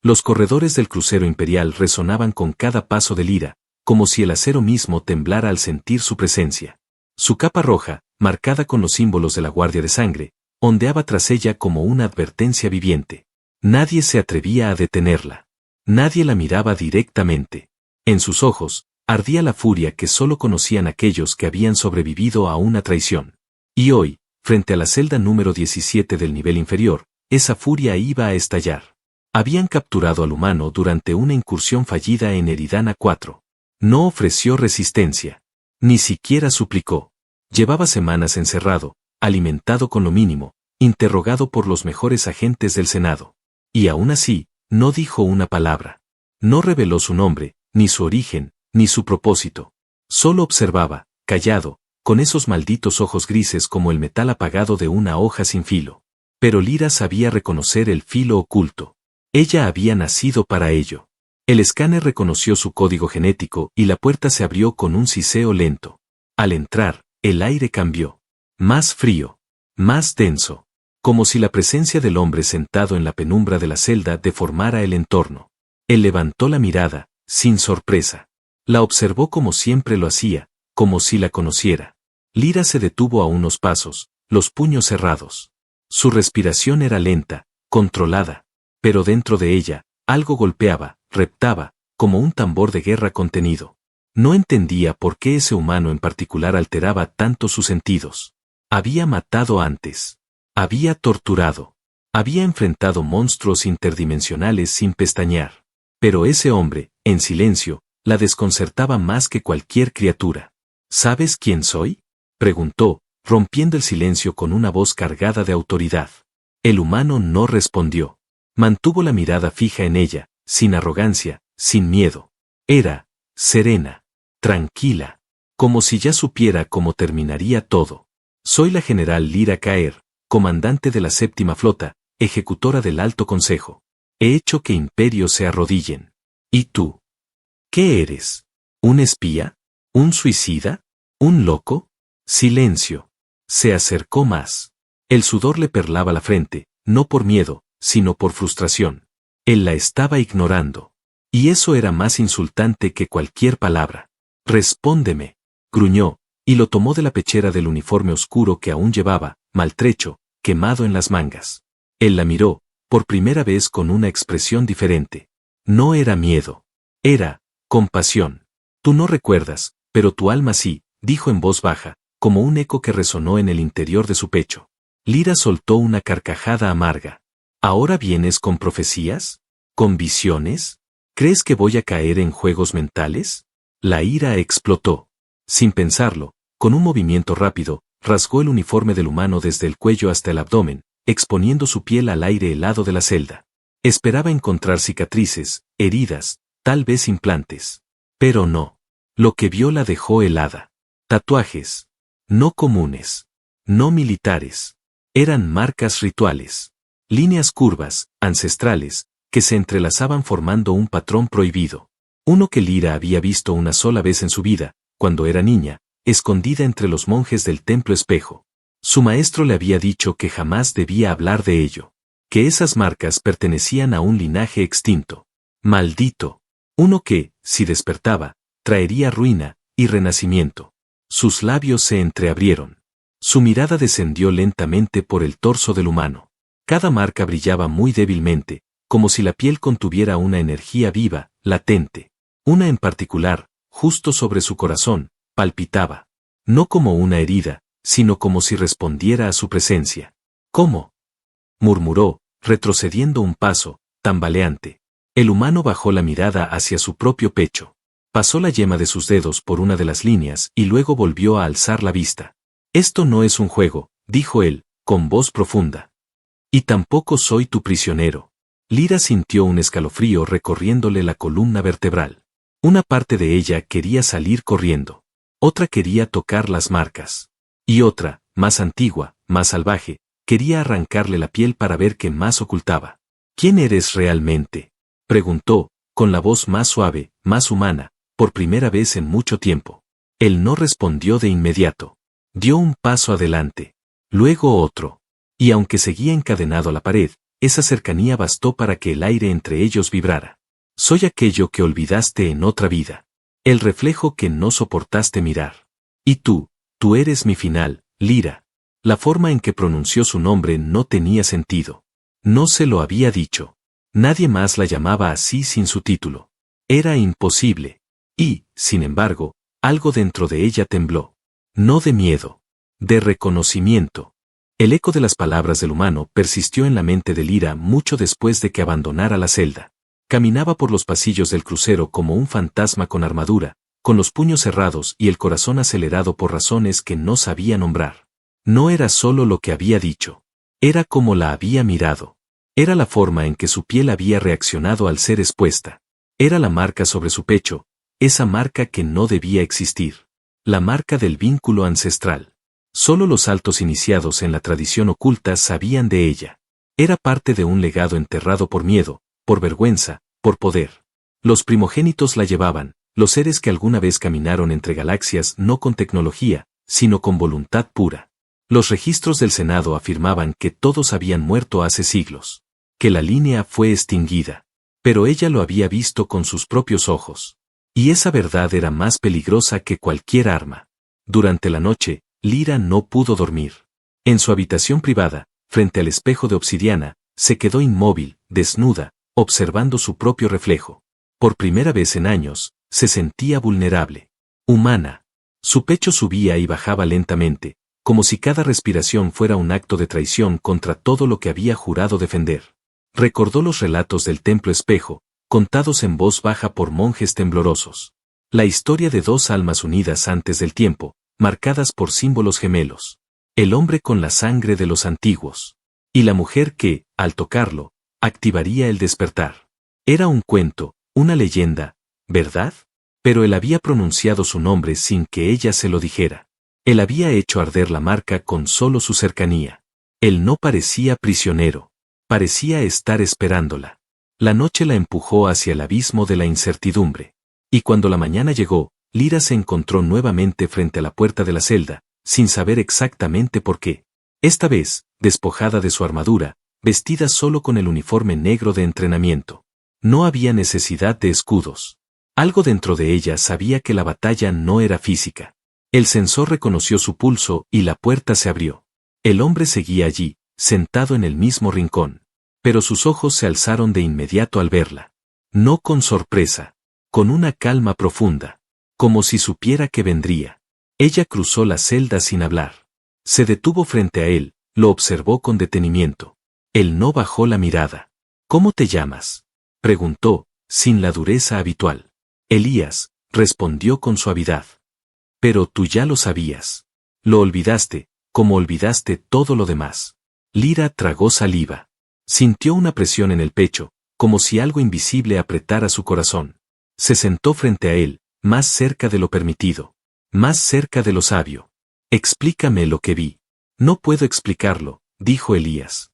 Los corredores del crucero imperial resonaban con cada paso de Lyra, como si el acero mismo temblara al sentir su presencia. Su capa roja, marcada con los símbolos de la Guardia de Sangre, ondeaba tras ella como una advertencia viviente. Nadie se atrevía a detenerla. Nadie la miraba directamente. En sus ojos, ardía la furia que solo conocían aquellos que habían sobrevivido a una traición. Y hoy, frente a la celda número 17 del nivel inferior, esa furia iba a estallar. Habían capturado al humano durante una incursión fallida en Eridana 4. No ofreció resistencia. Ni siquiera suplicó. Llevaba semanas encerrado, alimentado con lo mínimo, interrogado por los mejores agentes del Senado. Y aún así, no dijo una palabra. No reveló su nombre, ni su origen, ni su propósito. Solo observaba, callado, con esos malditos ojos grises como el metal apagado de una hoja sin filo. Pero Lyra sabía reconocer el filo oculto. Ella había nacido para ello. El escáner reconoció su código genético y la puerta se abrió con un siseo lento. Al entrar, el aire cambió. Más frío. Más denso. Como si la presencia del hombre sentado en la penumbra de la celda deformara el entorno. Él levantó la mirada, sin sorpresa. La observó como siempre lo hacía, como si la conociera. Lyra se detuvo a unos pasos, los puños cerrados. Su respiración era lenta, controlada. Pero dentro de ella, algo golpeaba, reptaba, como un tambor de guerra contenido. No entendía por qué ese humano en particular alteraba tanto sus sentidos. Había matado antes. Había torturado. Había enfrentado monstruos interdimensionales sin pestañear. Pero ese hombre, en silencio, la desconcertaba más que cualquier criatura. ¿Sabes quién soy?, preguntó, rompiendo el silencio con una voz cargada de autoridad. El humano no respondió. Mantuvo la mirada fija en ella, sin arrogancia, sin miedo. Era serena, tranquila, como si ya supiera cómo terminaría todo. Soy la general Lyra Caer, comandante de la séptima flota, ejecutora del Alto Consejo. He hecho que imperios se arrodillen. ¿Y tú? ¿Qué eres? ¿Un espía? ¿Un suicida? ¿Un loco? Silencio. Se acercó más. El sudor le perlaba la frente, no por miedo, sino por frustración. Él la estaba ignorando. Y eso era más insultante que cualquier palabra. Respóndeme, gruñó, y lo tomó de la pechera del uniforme oscuro que aún llevaba, maltrecho, quemado en las mangas. Él la miró, por primera vez con una expresión diferente. No era miedo. Era compasión. Tú no recuerdas, pero tu alma sí, dijo en voz baja, como un eco que resonó en el interior de su pecho. Lyra soltó una carcajada amarga. ¿Ahora vienes con profecías? ¿Con visiones? ¿Crees que voy a caer en juegos mentales? La ira explotó. Sin pensarlo, con un movimiento rápido, rasgó el uniforme del humano desde el cuello hasta el abdomen, exponiendo su piel al aire helado de la celda. Esperaba encontrar cicatrices, heridas, tal vez implantes. Pero no. Lo que vio la dejó helada. Tatuajes. No comunes. No militares. Eran marcas rituales. Líneas curvas, ancestrales, que se entrelazaban formando un patrón prohibido. Uno que Lyra había visto una sola vez en su vida, cuando era niña, escondida entre los monjes del Templo Espejo. Su maestro le había dicho que jamás debía hablar de ello. Que esas marcas pertenecían a un linaje extinto. Maldito. Uno que, si despertaba, traería ruina y renacimiento. Sus labios se entreabrieron. Su mirada descendió lentamente por el torso del humano. Cada marca brillaba muy débilmente, como si la piel contuviera una energía viva, latente. Una en particular, justo sobre su corazón, palpitaba. No como una herida, sino como si respondiera a su presencia. ¿Cómo?, murmuró, retrocediendo un paso, tambaleante. El humano bajó la mirada hacia su propio pecho. Pasó la yema de sus dedos por una de las líneas y luego volvió a alzar la vista. Esto no es un juego, dijo él, con voz profunda. Y tampoco soy tu prisionero. Lyra sintió un escalofrío recorriéndole la columna vertebral. Una parte de ella quería salir corriendo. Otra quería tocar las marcas. Y otra, más antigua, más salvaje, quería arrancarle la piel para ver qué más ocultaba. ¿Quién eres realmente?, preguntó, con la voz más suave, más humana, por primera vez en mucho tiempo. Él no respondió de inmediato. Dio un paso adelante. Luego otro. Y aunque seguía encadenado a la pared, esa cercanía bastó para que el aire entre ellos vibrara. Soy aquello que olvidaste en otra vida. El reflejo que no soportaste mirar. Y tú eres mi final, Lyra. La forma en que pronunció su nombre no tenía sentido. No se lo había dicho. Nadie más la llamaba así sin su título. Era imposible. Y, sin embargo, algo dentro de ella tembló. No de miedo. De reconocimiento. El eco de las palabras del humano persistió en la mente de Lyra mucho después de que abandonara la celda. Caminaba por los pasillos del crucero como un fantasma con armadura, con los puños cerrados y el corazón acelerado por razones que no sabía nombrar. No era solo lo que había dicho. Era como la había mirado. Era la forma en que su piel había reaccionado al ser expuesta. Era la marca sobre su pecho, esa marca que no debía existir. La marca del vínculo ancestral. Solo los altos iniciados en la tradición oculta sabían de ella. Era parte de un legado enterrado por miedo, por vergüenza, por poder. Los primogénitos la llevaban, los seres que alguna vez caminaron entre galaxias no con tecnología, sino con voluntad pura. Los registros del Senado afirmaban que todos habían muerto hace siglos. Que la línea fue extinguida. Pero ella lo había visto con sus propios ojos. Y esa verdad era más peligrosa que cualquier arma. Durante la noche, Lyra no pudo dormir. En su habitación privada, frente al espejo de obsidiana, se quedó inmóvil, desnuda, observando su propio reflejo. Por primera vez en años, se sentía vulnerable. Humana. Su pecho subía y bajaba lentamente, como si cada respiración fuera un acto de traición contra todo lo que había jurado defender. Recordó los relatos del templo espejo, contados en voz baja por monjes temblorosos. La historia de dos almas unidas antes del tiempo, marcadas por símbolos gemelos. El hombre con la sangre de los antiguos. Y la mujer que, al tocarlo, activaría el despertar. Era un cuento, una leyenda, ¿verdad? Pero él había pronunciado su nombre sin que ella se lo dijera. Él había hecho arder la marca con solo su cercanía. Él no parecía prisionero. Parecía estar esperándola. La noche la empujó hacia el abismo de la incertidumbre. Y cuando la mañana llegó, Lyra se encontró nuevamente frente a la puerta de la celda, sin saber exactamente por qué. Esta vez, despojada de su armadura, vestida solo con el uniforme negro de entrenamiento. No había necesidad de escudos. Algo dentro de ella sabía que la batalla no era física. El sensor reconoció su pulso y la puerta se abrió. El hombre seguía allí, sentado en el mismo rincón. Pero sus ojos se alzaron de inmediato al verla. No con sorpresa, con una calma profunda, como si supiera que vendría. Ella cruzó la celda sin hablar. Se detuvo frente a él, lo observó con detenimiento. Él no bajó la mirada. ¿Cómo te llamas?, preguntó, sin la dureza habitual. Elías, respondió con suavidad. Pero tú ya lo sabías. Lo olvidaste, como olvidaste todo lo demás. Lyra tragó saliva. Sintió una presión en el pecho, como si algo invisible apretara su corazón. Se sentó frente a él, más cerca de lo permitido. Más cerca de lo sabio. Explícame lo que vi. No puedo explicarlo, dijo Elías.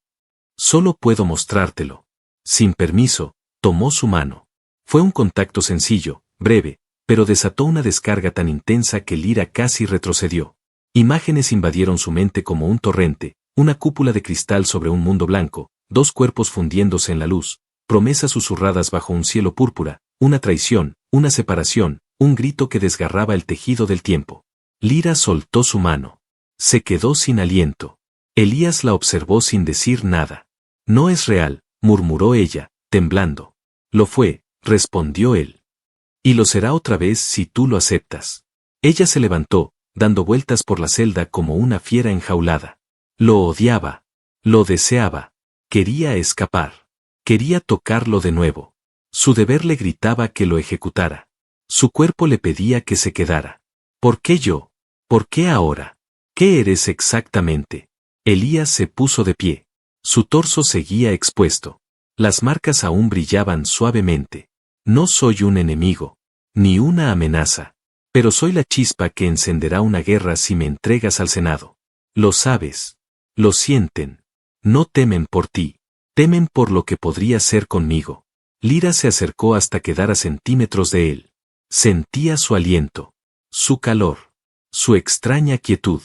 Solo puedo mostrártelo. Sin permiso, tomó su mano. Fue un contacto sencillo, breve, pero desató una descarga tan intensa que Lyra casi retrocedió. Imágenes invadieron su mente como un torrente, una cúpula de cristal sobre un mundo blanco, dos cuerpos fundiéndose en la luz, promesas susurradas bajo un cielo púrpura, una traición, una separación, un grito que desgarraba el tejido del tiempo. Lyra soltó su mano. Se quedó sin aliento. Elías la observó sin decir nada. No es real, murmuró ella, temblando. Lo fue, respondió él. Y lo será otra vez si tú lo aceptas. Ella se levantó, dando vueltas por la celda como una fiera enjaulada. Lo odiaba. Lo deseaba. Quería escapar. Quería tocarlo de nuevo. Su deber le gritaba que lo ejecutara. Su cuerpo le pedía que se quedara. ¿Por qué yo? ¿Por qué ahora? ¿Qué eres exactamente? Elías se puso de pie. Su torso seguía expuesto. Las marcas aún brillaban suavemente. No soy un enemigo, ni una amenaza. Pero soy la chispa que encenderá una guerra si me entregas al Senado. Lo sabes. Lo sienten. No temen por ti. Temen por lo que podría ser conmigo. Lyra se acercó hasta quedar a centímetros de él. Sentía su aliento. Su calor. Su extraña quietud.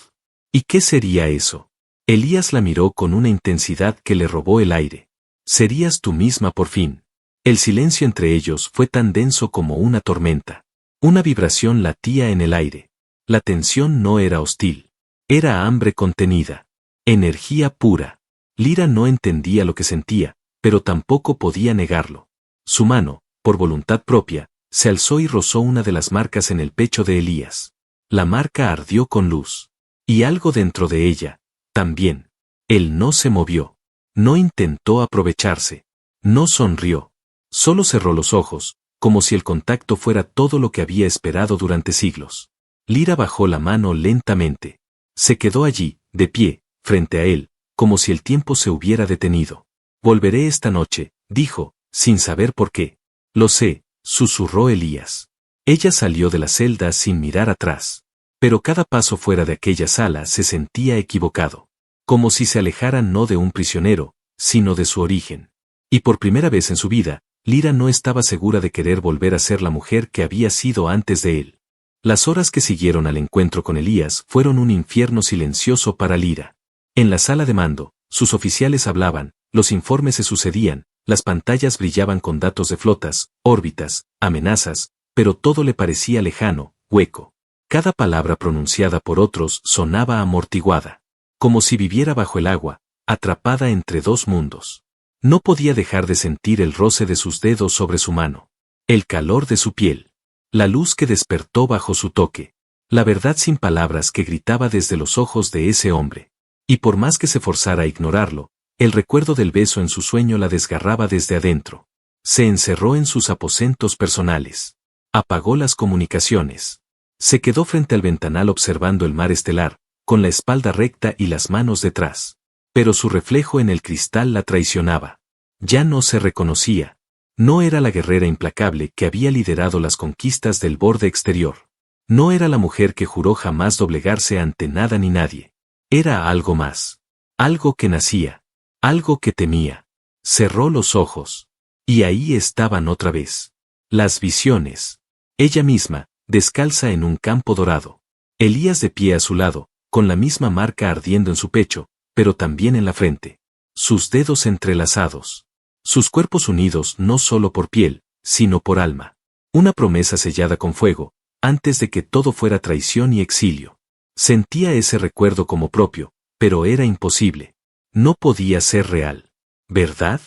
¿Y qué sería eso? Elías la miró con una intensidad que le robó el aire. Serías tú misma por fin. El silencio entre ellos fue tan denso como una tormenta. Una vibración latía en el aire. La tensión no era hostil. Era hambre contenida. Energía pura. Lyra no entendía lo que sentía, pero tampoco podía negarlo. Su mano, por voluntad propia, se alzó y rozó una de las marcas en el pecho de Elías. La marca ardió con luz. Y algo dentro de ella, también. Él no se movió. No intentó aprovecharse. No sonrió. Solo cerró los ojos, como si el contacto fuera todo lo que había esperado durante siglos. Lyra bajó la mano lentamente. Se quedó allí, de pie, frente a él, como si el tiempo se hubiera detenido. Volveré esta noche, dijo, sin saber por qué. Lo sé, susurró Elías. Ella salió de la celda sin mirar atrás. Pero cada paso fuera de aquella sala se sentía equivocado. Como si se alejara no de un prisionero, sino de su origen. Y por primera vez en su vida, Lyra no estaba segura de querer volver a ser la mujer que había sido antes de él. Las horas que siguieron al encuentro con Elías fueron un infierno silencioso para Lyra. En la sala de mando, sus oficiales hablaban, los informes se sucedían, las pantallas brillaban con datos de flotas, órbitas, amenazas, pero todo le parecía lejano, hueco. Cada palabra pronunciada por otros sonaba amortiguada. Como si viviera bajo el agua, atrapada entre dos mundos. No podía dejar de sentir el roce de sus dedos sobre su mano. El calor de su piel. La luz que despertó bajo su toque. La verdad sin palabras que gritaba desde los ojos de ese hombre. Y por más que se forzara a ignorarlo, el recuerdo del beso en su sueño la desgarraba desde adentro. Se encerró en sus aposentos personales. Apagó las comunicaciones. Se quedó frente al ventanal observando el mar estelar, con la espalda recta y las manos detrás. Pero su reflejo en el cristal la traicionaba. Ya no se reconocía. No era la guerrera implacable que había liderado las conquistas del borde exterior. No era la mujer que juró jamás doblegarse ante nada ni nadie. Era algo más. Algo que nacía. Algo que temía. Cerró los ojos. Y ahí estaban otra vez. Las visiones. Ella misma, descalza en un campo dorado. Elías de pie a su lado, con la misma marca ardiendo en su pecho, pero también en la frente. Sus dedos entrelazados. Sus cuerpos unidos no solo por piel, sino por alma. Una promesa sellada con fuego, antes de que todo fuera traición y exilio. Sentía ese recuerdo como propio, pero era imposible. No podía ser real. ¿Verdad?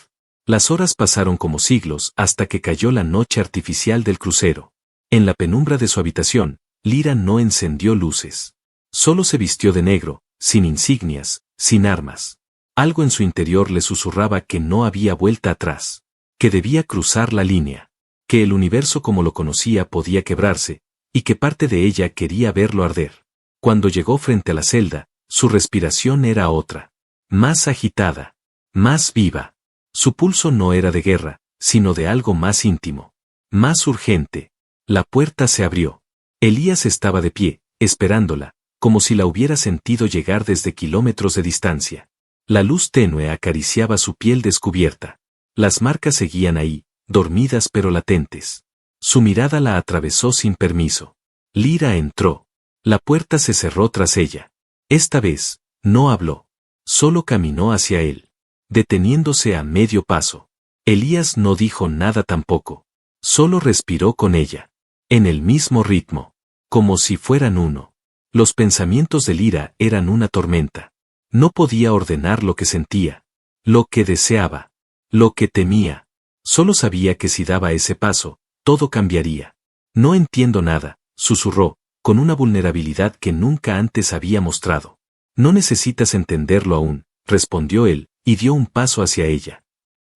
Las horas pasaron como siglos hasta que cayó la noche artificial del crucero. En la penumbra de su habitación, Lyra no encendió luces. Solo se vistió de negro, sin insignias, sin armas. Algo en su interior le susurraba que no había vuelta atrás, que debía cruzar la línea, que el universo como lo conocía podía quebrarse, y que parte de ella quería verlo arder. Cuando llegó frente a la celda, su respiración era otra, más agitada, más viva. Su pulso no era de guerra, sino de algo más íntimo, más urgente. La puerta se abrió. Elías estaba de pie, esperándola, como si la hubiera sentido llegar desde kilómetros de distancia. La luz tenue acariciaba su piel descubierta. Las marcas seguían ahí, dormidas pero latentes. Su mirada la atravesó sin permiso. Lyra entró. La puerta se cerró tras ella. Esta vez, no habló. Solo caminó hacia él, deteniéndose a medio paso. Elías no dijo nada tampoco. Solo respiró con ella. En el mismo ritmo. Como si fueran uno. Los pensamientos de Lyra eran una tormenta. No podía ordenar lo que sentía, lo que deseaba, lo que temía. Solo sabía que si daba ese paso, todo cambiaría. No entiendo nada, susurró, con una vulnerabilidad que nunca antes había mostrado. No necesitas entenderlo aún, respondió él, y dio un paso hacia ella.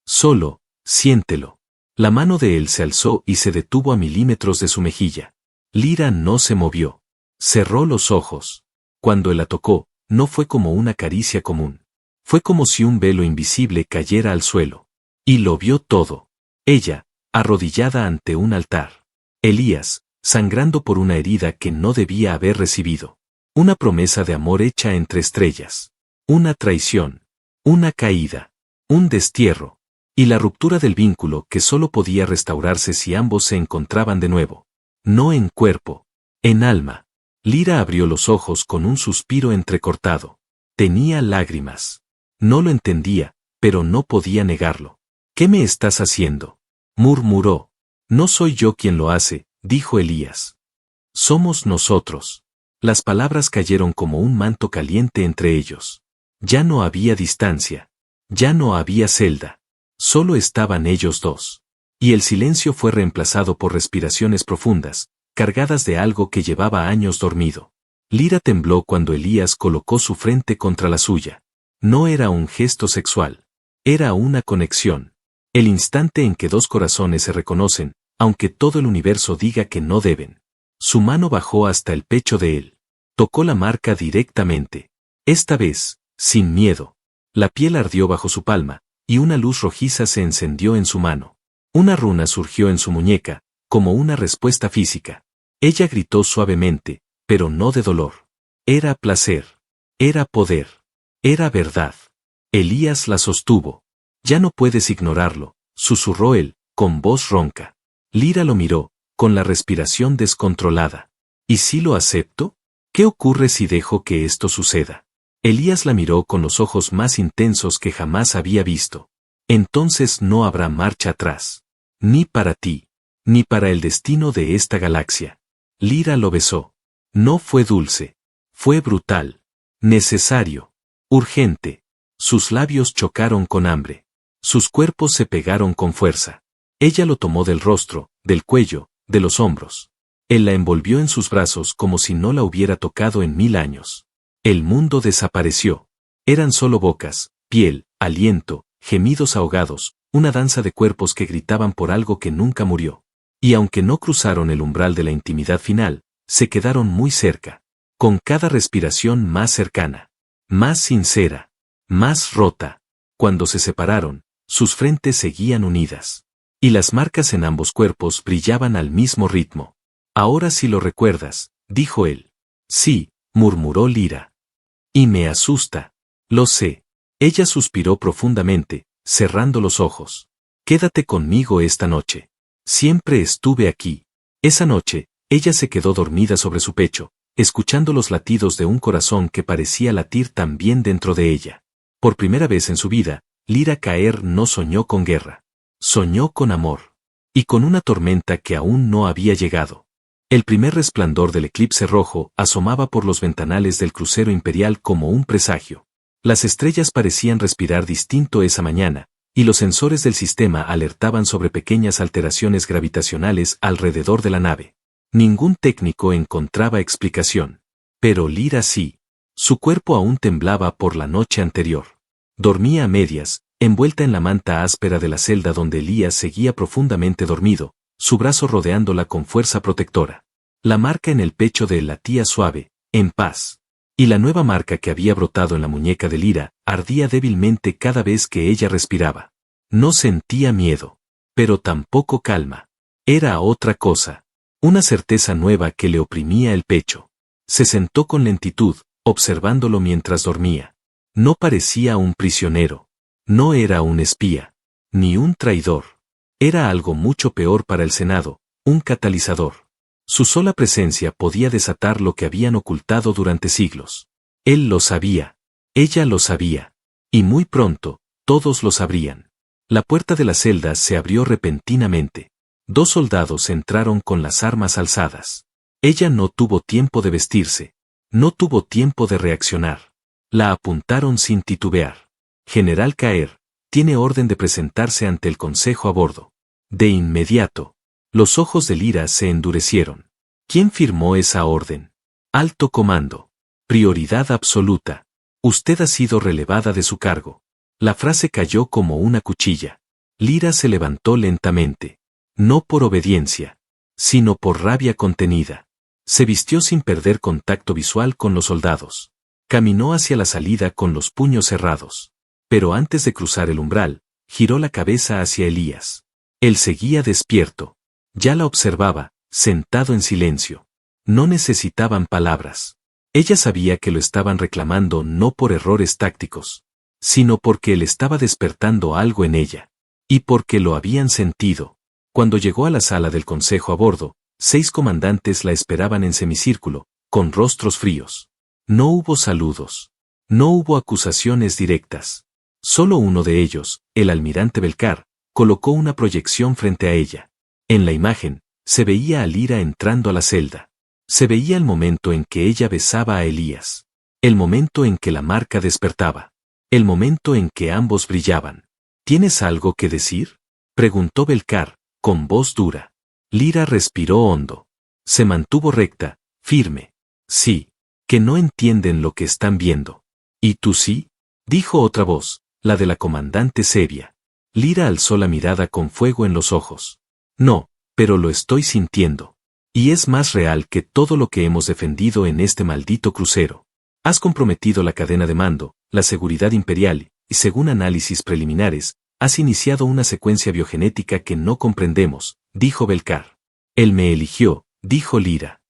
Solo, siéntelo. La mano de él se alzó y se detuvo a milímetros de su mejilla. Lyra no se movió. Cerró los ojos. Cuando él la tocó, no fue como una caricia común. Fue como si un velo invisible cayera al suelo. Y lo vio todo. Ella, arrodillada ante un altar. Elías, sangrando por una herida que no debía haber recibido. Una promesa de amor hecha entre estrellas. Una traición. Una caída. Un destierro. Y la ruptura del vínculo que solo podía restaurarse si ambos se encontraban de nuevo. No en cuerpo. En alma. Lyra abrió los ojos con un suspiro entrecortado. Tenía lágrimas. No lo entendía, pero no podía negarlo. ¿Qué me estás haciendo?, murmuró. No soy yo quien lo hace, dijo Elías. Somos nosotros. Las palabras cayeron como un manto caliente entre ellos. Ya no había distancia. Ya no había celda. Solo estaban ellos dos. Y el silencio fue reemplazado por respiraciones profundas, cargadas de algo que llevaba años dormido. Lira tembló cuando Elías colocó su frente contra la suya. No era un gesto sexual. Era una conexión. El instante en que dos corazones se reconocen, aunque todo el universo diga que no deben. Su mano bajó hasta el pecho de él. Tocó la marca directamente. Esta vez, sin miedo. La piel ardió bajo su palma, y una luz rojiza se encendió en su mano. Una runa surgió en su muñeca, como una respuesta física. Ella gritó suavemente, pero no de dolor. Era placer. Era poder. Era verdad. Elías la sostuvo. Ya no puedes ignorarlo, susurró él, con voz ronca. Lira lo miró, con la respiración descontrolada. ¿Y si lo acepto? ¿Qué ocurre si dejo que esto suceda? Elías la miró con los ojos más intensos que jamás había visto. Entonces no habrá marcha atrás. Ni para ti, ni para el destino de esta galaxia. Lira lo besó. No fue dulce. Fue brutal. Necesario. Urgente. Sus labios chocaron con hambre. Sus cuerpos se pegaron con fuerza. Ella lo tomó del rostro, del cuello, de los hombros. Él la envolvió en sus brazos como si no la hubiera tocado en 1000 años. El mundo desapareció. Eran solo bocas, piel, aliento, gemidos ahogados, una danza de cuerpos que gritaban por algo que nunca murió. Y aunque no cruzaron el umbral de la intimidad final, se quedaron muy cerca. Con cada respiración más cercana. Más sincera. Más rota. Cuando se separaron, sus frentes seguían unidas. Y las marcas en ambos cuerpos brillaban al mismo ritmo. Ahora sí lo recuerdas, dijo él. Sí, murmuró Lira. Y me asusta. Lo sé. Ella suspiró profundamente, cerrando los ojos. Quédate conmigo esta noche. Siempre estuve aquí. Esa noche, ella se quedó dormida sobre su pecho, escuchando los latidos de un corazón que parecía latir también dentro de ella. Por primera vez en su vida, Lira Caer no soñó con guerra. Soñó con amor. Y con una tormenta que aún no había llegado. El primer resplandor del eclipse rojo asomaba por los ventanales del crucero imperial como un presagio. Las estrellas parecían respirar distinto esa mañana, y los sensores del sistema alertaban sobre pequeñas alteraciones gravitacionales alrededor de la nave. Ningún técnico encontraba explicación. Pero Lira sí. Su cuerpo aún temblaba por la noche anterior. Dormía a medias, envuelta en la manta áspera de la celda donde Elías seguía profundamente dormido, su brazo rodeándola con fuerza protectora. La marca en el pecho de él latía suave, en paz. Y la nueva marca que había brotado en la muñeca de Lira ardía débilmente cada vez que ella respiraba. No sentía miedo, pero tampoco calma. Era otra cosa. Una certeza nueva que le oprimía el pecho. Se sentó con lentitud, observándolo mientras dormía. No parecía un prisionero. No era un espía. Ni un traidor. Era algo mucho peor para el Senado, un catalizador. Su sola presencia podía desatar lo que habían ocultado durante siglos. Él lo sabía. Ella lo sabía. Y muy pronto, todos lo sabrían. La puerta de la celda se abrió repentinamente. 2 soldados entraron con las armas alzadas. Ella no tuvo tiempo de vestirse. No tuvo tiempo de reaccionar. La apuntaron sin titubear. General Caer, tiene orden de presentarse ante el consejo a bordo. De inmediato. Los ojos de Lira se endurecieron. ¿Quién firmó esa orden? Alto comando. Prioridad absoluta. Usted ha sido relevada de su cargo. La frase cayó como una cuchilla. Lira se levantó lentamente. No por obediencia, sino por rabia contenida. Se vistió sin perder contacto visual con los soldados. Caminó hacia la salida con los puños cerrados. Pero antes de cruzar el umbral, giró la cabeza hacia Elías. Él seguía despierto. Ya la observaba, sentado en silencio. No necesitaban palabras. Ella sabía que lo estaban reclamando no por errores tácticos, sino porque él estaba despertando algo en ella. Y porque lo habían sentido. Cuando llegó a la sala del consejo a bordo, 6 comandantes la esperaban en semicírculo, con rostros fríos. No hubo saludos. No hubo acusaciones directas. Solo uno de ellos, el almirante Belcar, colocó una proyección frente a ella. En la imagen, se veía a Lyra entrando a la celda. Se veía el momento en que ella besaba a Elías. El momento en que la marca despertaba. El momento en que ambos brillaban. ¿Tienes algo que decir?, preguntó Belcar, con voz dura. Lyra respiró hondo. Se mantuvo recta, firme. Sí, que no entienden lo que están viendo. ¿Y tú sí?, dijo otra voz, la de la comandante Sevia. Lyra alzó la mirada con fuego en los ojos. No, pero lo estoy sintiendo. Y es más real que todo lo que hemos defendido en este maldito crucero. Has comprometido la cadena de mando, la seguridad imperial, y según análisis preliminares, has iniciado una secuencia biogenética que no comprendemos, dijo Belcar. Él me eligió, dijo Lyra.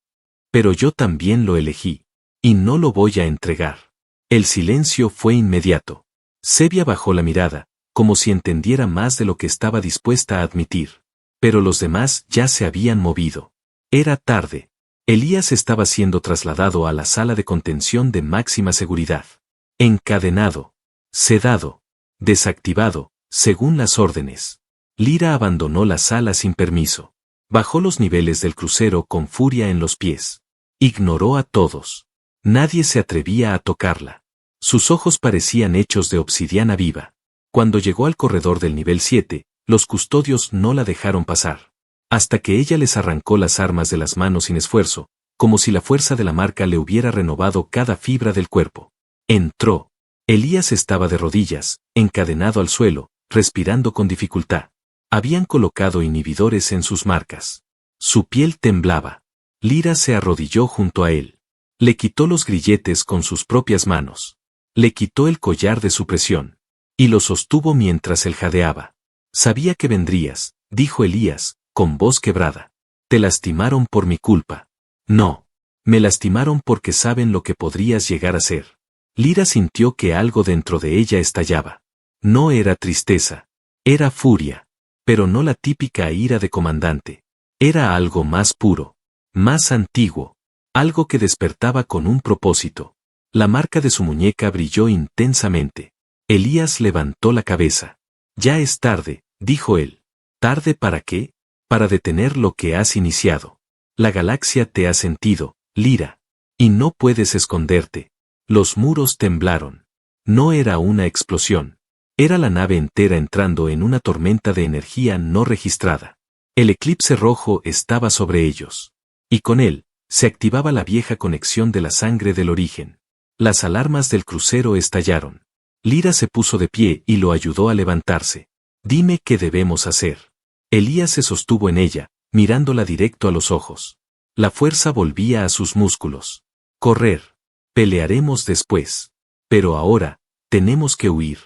Pero yo también lo elegí. Y no lo voy a entregar. El silencio fue inmediato. Sevia bajó la mirada, como si entendiera más de lo que estaba dispuesta a admitir. Pero los demás ya se habían movido. Era tarde. Elías estaba siendo trasladado a la sala de contención de máxima seguridad. Encadenado. Sedado. Desactivado, según las órdenes. Lyra abandonó la sala sin permiso. Bajó los niveles del crucero con furia en los pies. Ignoró a todos. Nadie se atrevía a tocarla. Sus ojos parecían hechos de obsidiana viva. Cuando llegó al corredor del nivel 7, los custodios no la dejaron pasar. Hasta que ella les arrancó las armas de las manos sin esfuerzo, como si la fuerza de la marca le hubiera renovado cada fibra del cuerpo. Entró. Elías estaba de rodillas, encadenado al suelo, respirando con dificultad. Habían colocado inhibidores en sus marcas. Su piel temblaba. Lyra se arrodilló junto a él. Le quitó los grilletes con sus propias manos. Le quitó el collar de supresión. Y lo sostuvo mientras él jadeaba. Sabía que vendrías, dijo Elías, con voz quebrada. Te lastimaron por mi culpa. No. Me lastimaron porque saben lo que podrías llegar a ser. Lyra sintió que algo dentro de ella estallaba. No era tristeza. Era furia. Pero no la típica ira de comandante. Era algo más puro. Más antiguo. Algo que despertaba con un propósito. La marca de su muñeca brilló intensamente. Elías levantó la cabeza. Ya es tarde, dijo él. ¿Tarde para qué? Para detener lo que has iniciado. La galaxia te ha sentido, Lyra. Y no puedes esconderte. Los muros temblaron. No era una explosión. Era la nave entera entrando en una tormenta de energía no registrada. El eclipse rojo estaba sobre ellos. Y con él, se activaba la vieja conexión de la sangre del origen. Las alarmas del crucero estallaron. Lyra se puso de pie y lo ayudó a levantarse. Dime qué debemos hacer. Elías se sostuvo en ella, mirándola directo a los ojos. La fuerza volvía a sus músculos. Correr. Pelearemos después. Pero ahora, tenemos que huir.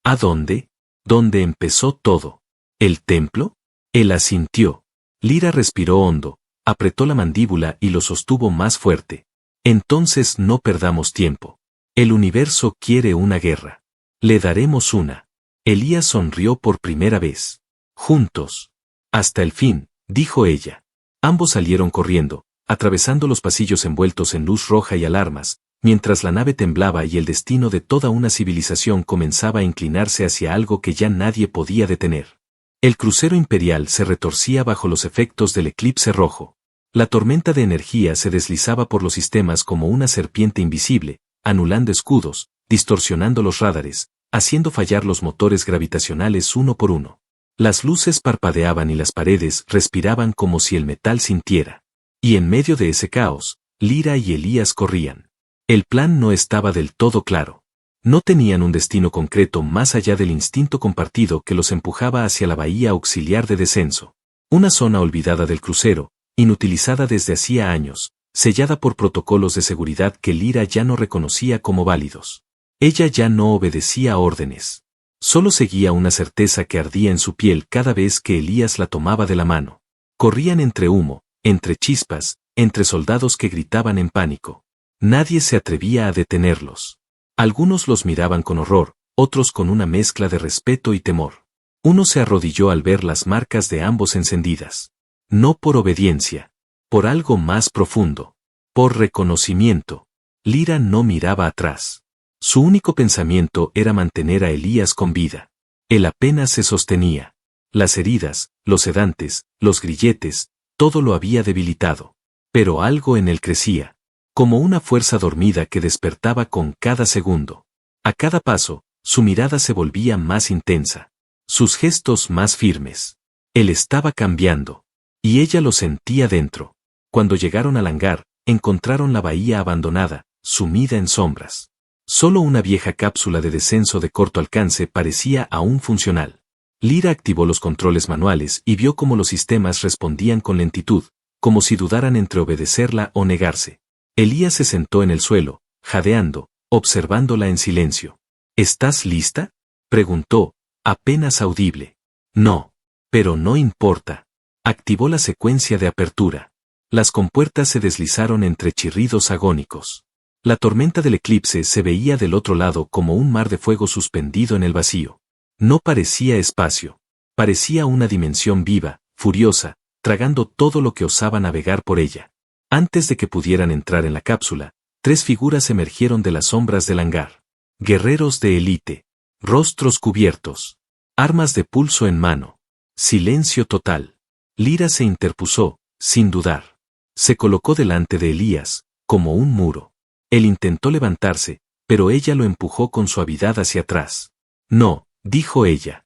¿A dónde? ¿Dónde empezó todo? ¿El templo? Él asintió. Lyra respiró hondo, apretó la mandíbula y lo sostuvo más fuerte. Entonces no perdamos tiempo. El universo quiere una guerra. Le daremos una. Elías sonrió por primera vez. Juntos. Hasta el fin, dijo ella. Ambos salieron corriendo, atravesando los pasillos envueltos en luz roja y alarmas, mientras la nave temblaba y el destino de toda una civilización comenzaba a inclinarse hacia algo que ya nadie podía detener. El crucero imperial se retorcía bajo los efectos del eclipse rojo. La tormenta de energía se deslizaba por los sistemas como una serpiente invisible, anulando escudos, distorsionando los radares, haciendo fallar los motores gravitacionales uno por uno. Las luces parpadeaban y las paredes respiraban como si el metal sintiera. Y en medio de ese caos, Lyra y Elías corrían. El plan no estaba del todo claro. No tenían un destino concreto más allá del instinto compartido que los empujaba hacia la bahía auxiliar de descenso. Una zona olvidada del crucero, inutilizada desde hacía años, sellada por protocolos de seguridad que Lyra ya no reconocía como válidos. Ella ya no obedecía órdenes. Solo seguía una certeza que ardía en su piel cada vez que Elías la tomaba de la mano. Corrían entre humo, entre chispas, entre soldados que gritaban en pánico. Nadie se atrevía a detenerlos. Algunos los miraban con horror, otros con una mezcla de respeto y temor. Uno se arrodilló al ver las marcas de ambos encendidas. No por obediencia. Por algo más profundo. Por reconocimiento. Lyra no miraba atrás. Su único pensamiento era mantener a Elías con vida. Él apenas se sostenía. Las heridas, los sedantes, los grilletes, todo lo había debilitado. Pero algo en él crecía, como una fuerza dormida que despertaba con cada segundo. A cada paso, su mirada se volvía más intensa, sus gestos más firmes. Él estaba cambiando. Y ella lo sentía dentro. Cuando llegaron al hangar, encontraron la bahía abandonada, sumida en sombras. Solo una vieja cápsula de descenso de corto alcance parecía aún funcional. Lyra activó los controles manuales y vio cómo los sistemas respondían con lentitud, como si dudaran entre obedecerla o negarse. Elías se sentó en el suelo, jadeando, observándola en silencio. ¿Estás lista?, preguntó, apenas audible. No. Pero no importa. Activó la secuencia de apertura. Las compuertas se deslizaron entre chirridos agónicos. La tormenta del eclipse se veía del otro lado como un mar de fuego suspendido en el vacío. No parecía espacio. Parecía una dimensión viva, furiosa, tragando todo lo que osaba navegar por ella. Antes de que pudieran entrar en la cápsula, 3 figuras emergieron de las sombras del hangar. Guerreros de élite. Rostros cubiertos. Armas de pulso en mano. Silencio total. Lyra se interpuso, sin dudar. Se colocó delante de Elías, como un muro. Él intentó levantarse, pero ella lo empujó con suavidad hacia atrás. No, dijo ella.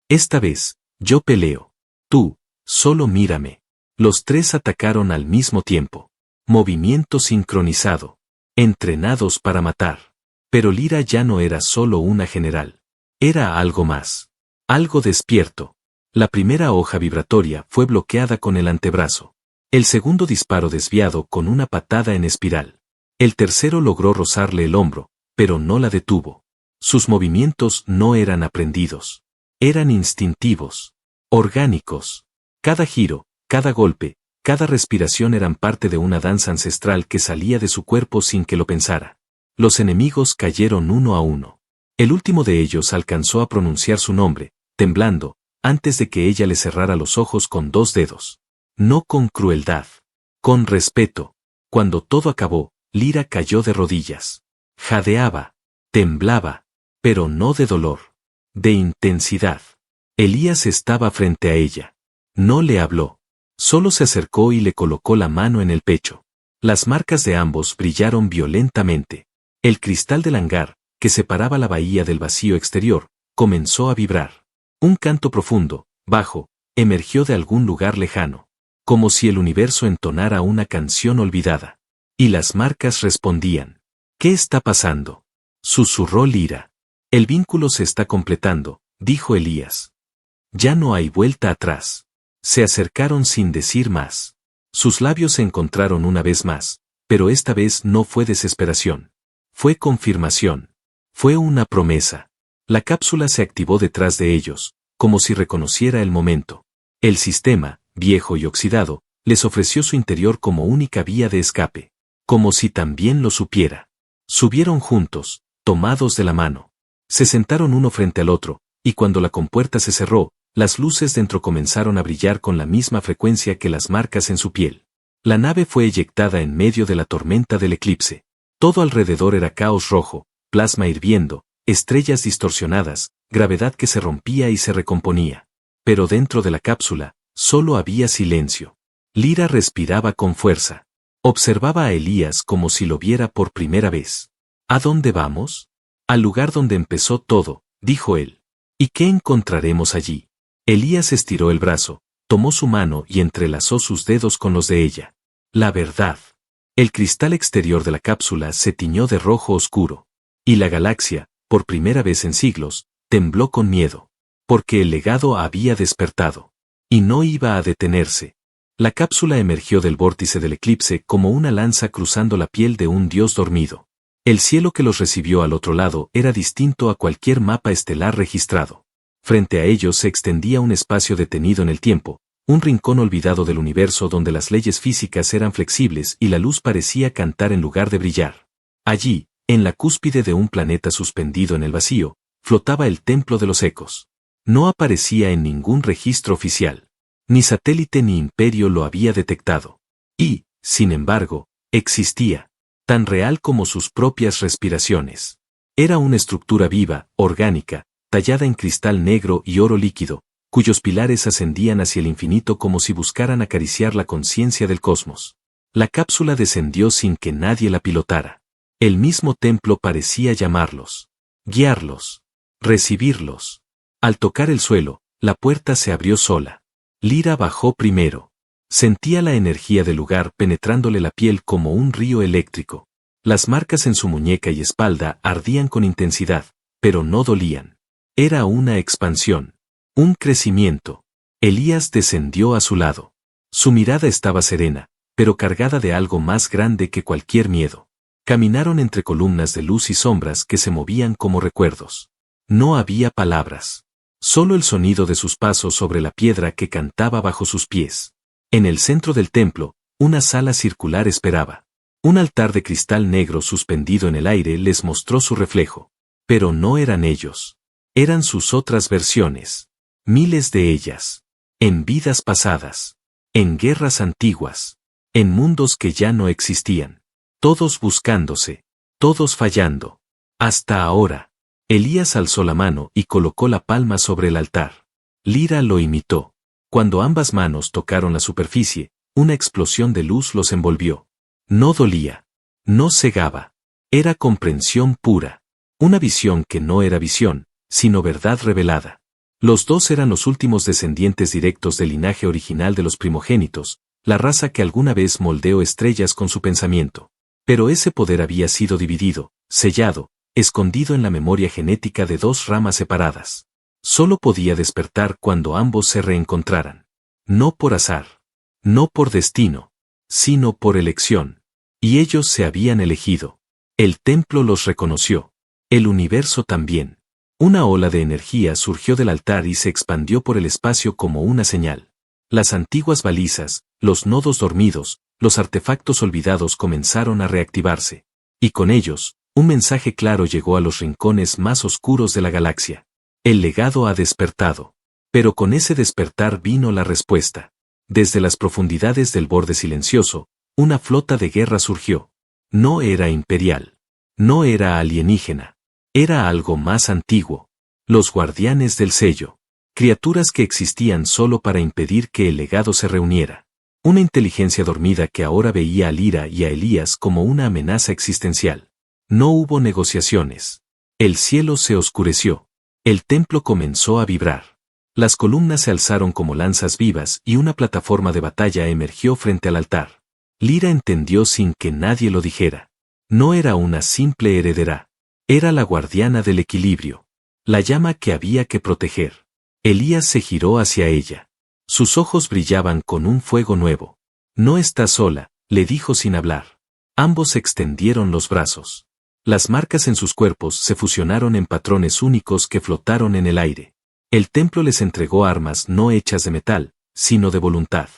Esta vez, yo peleo. Tú, solo mírame. Los 3 atacaron al mismo tiempo. Movimiento sincronizado. Entrenados para matar. Pero Lyra ya no era solo una general. Era algo más. Algo despierto. La primera hoja vibratoria fue bloqueada con el antebrazo. El segundo disparo desviado con una patada en espiral. El tercero logró rozarle el hombro, pero no la detuvo. Sus movimientos no eran aprendidos. Eran instintivos. Orgánicos. Cada giro, cada golpe, cada respiración eran parte de una danza ancestral que salía de su cuerpo sin que lo pensara. Los enemigos cayeron uno a uno. El último de ellos alcanzó a pronunciar su nombre, temblando, antes de que ella le cerrara los ojos con 2 dedos. No con crueldad. Con respeto. Cuando todo acabó, Lyra cayó de rodillas. Jadeaba. Temblaba. Pero no de dolor. De intensidad. Elías estaba frente a ella. No le habló. Solo se acercó y le colocó la mano en el pecho. Las marcas de ambos brillaron violentamente. El cristal del hangar, que separaba la bahía del vacío exterior, comenzó a vibrar. Un canto profundo, bajo, emergió de algún lugar lejano, como si el universo entonara una canción olvidada. Y las marcas respondían. ¿Qué está pasando?, susurró Lyra. El vínculo se está completando, dijo Elías. Ya no hay vuelta atrás. Se acercaron sin decir más. Sus labios se encontraron una vez más, pero esta vez no fue desesperación. Fue confirmación. Fue una promesa. La cápsula se activó detrás de ellos, como si reconociera el momento. El sistema, viejo y oxidado, les ofreció su interior como única vía de escape. Como si también lo supiera. Subieron juntos, tomados de la mano. Se sentaron uno frente al otro, y cuando la compuerta se cerró, las luces dentro comenzaron a brillar con la misma frecuencia que las marcas en su piel. La nave fue eyectada en medio de la tormenta del eclipse. Todo alrededor era caos rojo, plasma hirviendo, estrellas distorsionadas, gravedad que se rompía y se recomponía. Pero dentro de la cápsula, solo había silencio. Lyra respiraba con fuerza. Observaba a Elías como si lo viera por primera vez. ¿A dónde vamos? Al lugar donde empezó todo, dijo él. ¿Y qué encontraremos allí? Elías estiró el brazo, tomó su mano y entrelazó sus dedos con los de ella. La verdad. El cristal exterior de la cápsula se tiñó de rojo oscuro. Y la galaxia, por primera vez en siglos, tembló con miedo. Porque el legado había despertado. Y no iba a detenerse. La cápsula emergió del vórtice del eclipse como una lanza cruzando la piel de un dios dormido. El cielo que los recibió al otro lado era distinto a cualquier mapa estelar registrado. Frente a ellos se extendía un espacio detenido en el tiempo, un rincón olvidado del universo donde las leyes físicas eran flexibles y la luz parecía cantar en lugar de brillar. Allí, en la cúspide de un planeta suspendido en el vacío, flotaba el templo de los ecos. No aparecía en ningún registro oficial. Ni satélite ni imperio lo había detectado. Y, sin embargo, existía. Tan real como sus propias respiraciones. Era una estructura viva, orgánica, tallada en cristal negro y oro líquido, cuyos pilares ascendían hacia el infinito como si buscaran acariciar la conciencia del cosmos. La cápsula descendió sin que nadie la pilotara. El mismo templo parecía llamarlos, guiarlos, recibirlos. Al tocar el suelo, la puerta se abrió sola. Lyra bajó primero. Sentía la energía del lugar penetrándole la piel como un río eléctrico. Las marcas en su muñeca y espalda ardían con intensidad, pero no dolían. Era una expansión, un crecimiento. Elías descendió a su lado. Su mirada estaba serena, pero cargada de algo más grande que cualquier miedo. Caminaron entre columnas de luz y sombras que se movían como recuerdos. No había palabras. Solo el sonido de sus pasos sobre la piedra que cantaba bajo sus pies. En el centro del templo, una sala circular esperaba. Un altar de cristal negro suspendido en el aire les mostró su reflejo. Pero no eran ellos. Eran sus otras versiones. Miles de ellas. En vidas pasadas. En guerras antiguas. En mundos que ya no existían. Todos buscándose. Todos fallando. Hasta ahora. Elías alzó la mano y colocó la palma sobre el altar. Lyra lo imitó. Cuando ambas manos tocaron la superficie, una explosión de luz los envolvió. No dolía. No cegaba. Era comprensión pura. Una visión que no era visión, sino verdad revelada. Los dos eran los últimos descendientes directos del linaje original de los primogénitos, la raza que alguna vez moldeó estrellas con su pensamiento. Pero ese poder había sido dividido, sellado, escondido en la memoria genética de dos ramas separadas. Solo podía despertar cuando ambos se reencontraran. No por azar. No por destino. Sino por elección. Y ellos se habían elegido. El templo los reconoció. El universo también. Una ola de energía surgió del altar y se expandió por el espacio como una señal. Las antiguas balizas, los nodos dormidos, los artefactos olvidados comenzaron a reactivarse. Y con ellos, un mensaje claro llegó a los rincones más oscuros de la galaxia. El legado ha despertado. Pero con ese despertar vino la respuesta. Desde las profundidades del borde silencioso, una flota de guerra surgió. No era imperial. No era alienígena. Era algo más antiguo. Los guardianes del sello. Criaturas que existían solo para impedir que el legado se reuniera. Una inteligencia dormida que ahora veía a Lyra y a Elías como una amenaza existencial. No hubo negociaciones. El cielo se oscureció. El templo comenzó a vibrar. Las columnas se alzaron como lanzas vivas y una plataforma de batalla emergió frente al altar. Lyra entendió sin que nadie lo dijera. No era una simple heredera. Era la guardiana del equilibrio. La llama que había que proteger. Elías se giró hacia ella. Sus ojos brillaban con un fuego nuevo. No estás sola, le dijo sin hablar. Ambos extendieron los brazos. Las marcas en sus cuerpos se fusionaron en patrones únicos que flotaron en el aire. El templo les entregó armas no hechas de metal, sino de voluntad.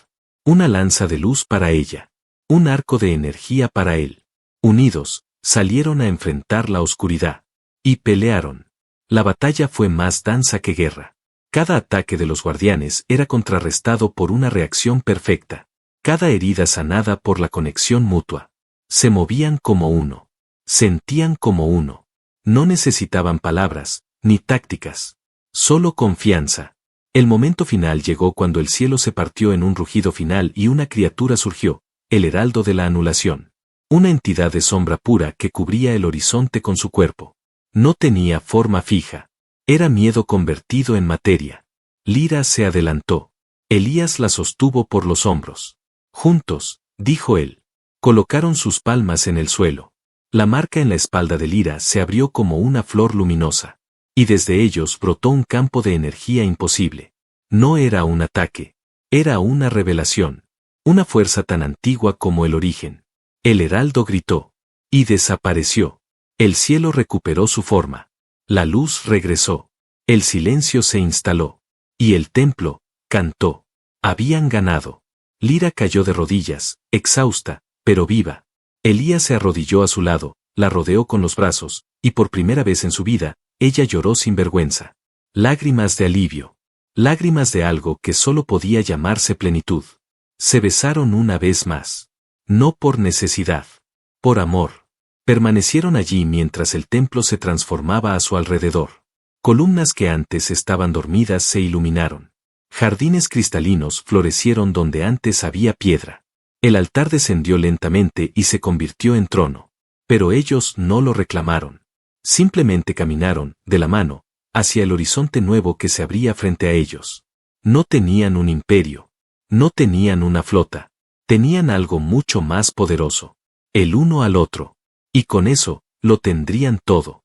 Una lanza de luz para ella. Un arco de energía para él. Unidos, salieron a enfrentar la oscuridad. Y pelearon. La batalla fue más danza que guerra. Cada ataque de los guardianes era contrarrestado por una reacción perfecta. Cada herida sanada por la conexión mutua. Se movían como uno. Sentían como uno. No necesitaban palabras, ni tácticas. Solo confianza. El momento final llegó cuando el cielo se partió en un rugido final y una criatura surgió, el heraldo de la anulación. Una entidad de sombra pura que cubría el horizonte con su cuerpo. No tenía forma fija. Era miedo convertido en materia. Lyra se adelantó. Elías la sostuvo por los hombros. Juntos, dijo él. Colocaron sus palmas en el suelo. La marca en la espalda de Lyra se abrió como una flor luminosa. Y desde ellos brotó un campo de energía imposible. No era un ataque. Era una revelación. Una fuerza tan antigua como el origen. El heraldo gritó. Y desapareció. El cielo recuperó su forma. La luz regresó. El silencio se instaló. Y el templo cantó. Habían ganado. Lyra cayó de rodillas, exhausta, pero viva. Elías se arrodilló a su lado, la rodeó con los brazos, y por primera vez en su vida, ella lloró sin vergüenza. Lágrimas de alivio. Lágrimas de algo que solo podía llamarse plenitud. Se besaron una vez más. No por necesidad. Por amor. Permanecieron allí mientras el templo se transformaba a su alrededor. Columnas que antes estaban dormidas se iluminaron. Jardines cristalinos florecieron donde antes había piedra. El altar descendió lentamente y se convirtió en trono. Pero ellos no lo reclamaron. Simplemente caminaron, de la mano, hacia el horizonte nuevo que se abría frente a ellos. No tenían un imperio. No tenían una flota. Tenían algo mucho más poderoso. El uno al otro. Y con eso, lo tendrían todo.